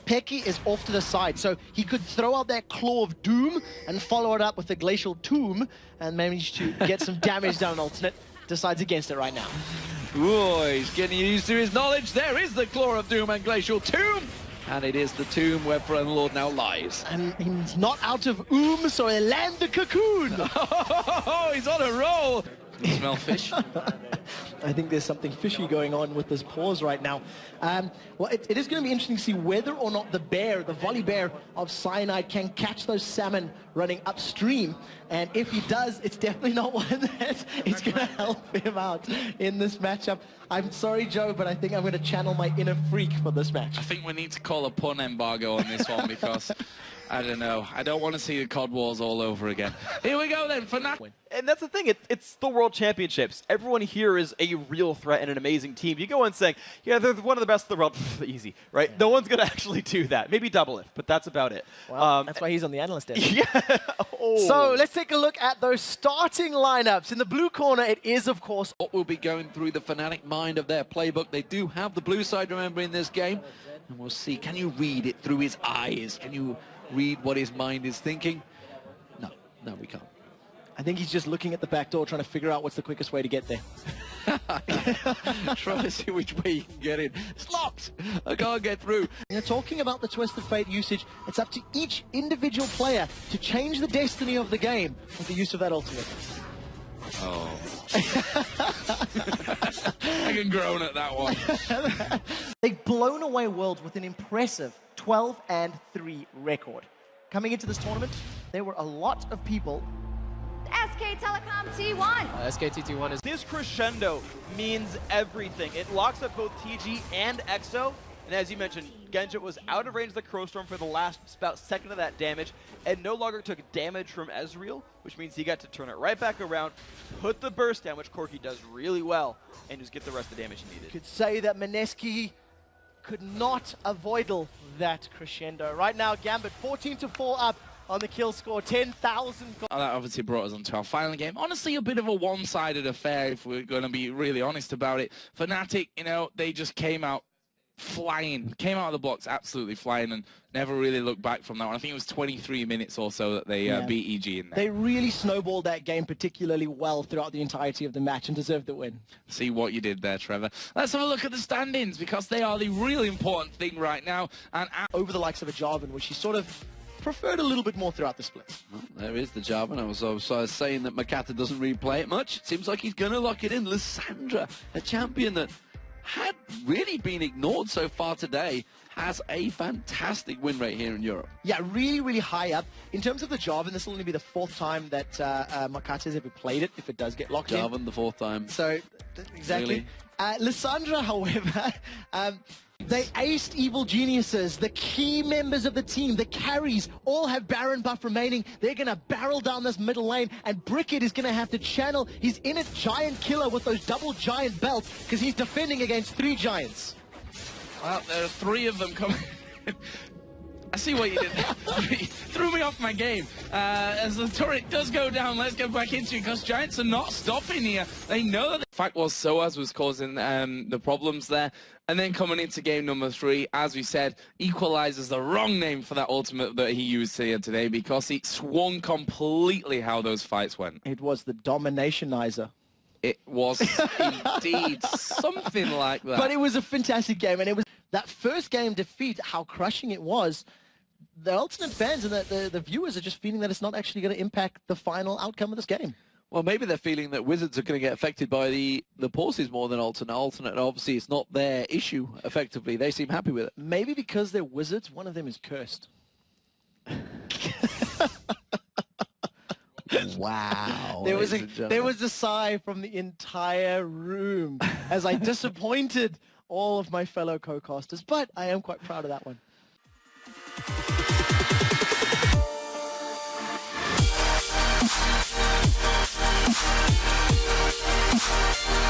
Pecky is off to the side, so he could throw out that Claw of Doom and follow it up with the Glacial Tomb and manage to get some damage down on alternate. Decides against it right now. Ooh, he's getting used to his knowledge. There is the Claw of Doom and Glacial Tomb. And it is the tomb where Lord now lies. And he's not out of so they land the cocoon. Oh, he's on a roll. You smell fish? I think there's something fishy going on with this pause right now. Well, it is going to be interesting to see whether or not the volley bear of Cyanide can catch those salmon running upstream. And if he does, it's definitely not one that is going to help him out in this matchup. I'm sorry, Joe, but I think I'm going to channel my inner freak for this match. I think we need to call a pun embargo on this one because, I don't know, I don't want to see the COD Wars all over again. Here we go then, Fnatic. And that's the thing, it's the World Championships. Everyone here is a real threat and an amazing team. You go in saying, yeah, they're one of the best in the world, easy, right? Yeah. No one's going to actually do that. Maybe double it, but that's about it. Well, that's why he's on the analyst desk. Yeah. Oh. So let's take a look at those starting lineups. In the blue corner, it is, of course, what will be going through the Fnatic mind of their playbook. They do have the blue side, remember, in this game. And we'll see, can you read it through his eyes? Can you read what his mind is thinking? No, we can't. I think he's just looking at the back door, trying to figure out what's the quickest way to get there. Try to see which way you can get in. It's locked. I can't get through. You're talking about the Twisted Fate usage. It's up to each individual player to change the destiny of the game with the use of that ultimate. Oh. I can groan at that one. They've blown away worlds with an impressive 12-3 record. Coming into this tournament, there were a lot of people. SK Telecom T1. SKT T1 is... This crescendo means everything. It locks up both TG and EXO. And as you mentioned, Genjit was out of range of the Crow Storm for the last about second of that damage and no longer took damage from Ezreal, which means he got to turn it right back around, put the burst down, which Corki does really well, and just get the rest of the damage he needed. Could say that Mineski could not avoid that crescendo. Right now, Gambit 14-4 up on the kill score, 10,000. That obviously brought us onto our final game. Honestly, a bit of a one-sided affair, if we're going to be really honest about it. Fnatic, you know, they just came out flying, came out of the blocks absolutely flying and never really looked back from that one. I think it was 23 minutes or so that they beat EG in there. They really snowballed that game particularly well throughout the entirety of the match and deserved the win. See what you did there, Trevor. Let's have a look at the standings because they are the really important thing right now. And over the likes of a Jarvan, which he sort of preferred a little bit more throughout the split. Well, there is the Jarvan. I was saying that Makata doesn't really play it much. It seems like he's going to lock it in. Lissandra, a champion that had really been ignored so far today, has a fantastic win rate here in Europe. Yeah, really, really high up. In terms of the Jarvan, this will only be the 4th time that Makata's ever played it, if it does get locked in. Jarvan, the 4th time. So, exactly. Really? Lissandra, however, they aced Evil Geniuses. The key members of the team, the carries, all have Baron buff remaining. They're going to barrel down this middle lane, and Brickett is going to have to channel his inner giant killer with those double giant belts because he's defending against 3 giants. Well, there are 3 of them coming. I see what you did there. Threw me off my game. As the turret does go down, let's get back into it because Giants are not stopping here. They know that. The fact was Soaz was causing the problems there. And then coming into game number 3, as we said, equalizes the wrong name for that ultimate that he used here today because it swung completely how those fights went. It was the Dominationizer. It was indeed something like that. But it was a fantastic game, and it was that first game defeat, how crushing it was. The Ultimate fans and the viewers are just feeling that it's not actually going to impact the final outcome of this game. Well, maybe they're feeling that Wizards are going to get affected by the pauses more than Alternate. Alternate, obviously, it's not their issue, effectively. They seem happy with it. Maybe because they're Wizards, one of them is cursed. Wow. There was a sigh from the entire room as I disappointed all of my fellow co-casters, but I am quite proud of that one. We'll be right back.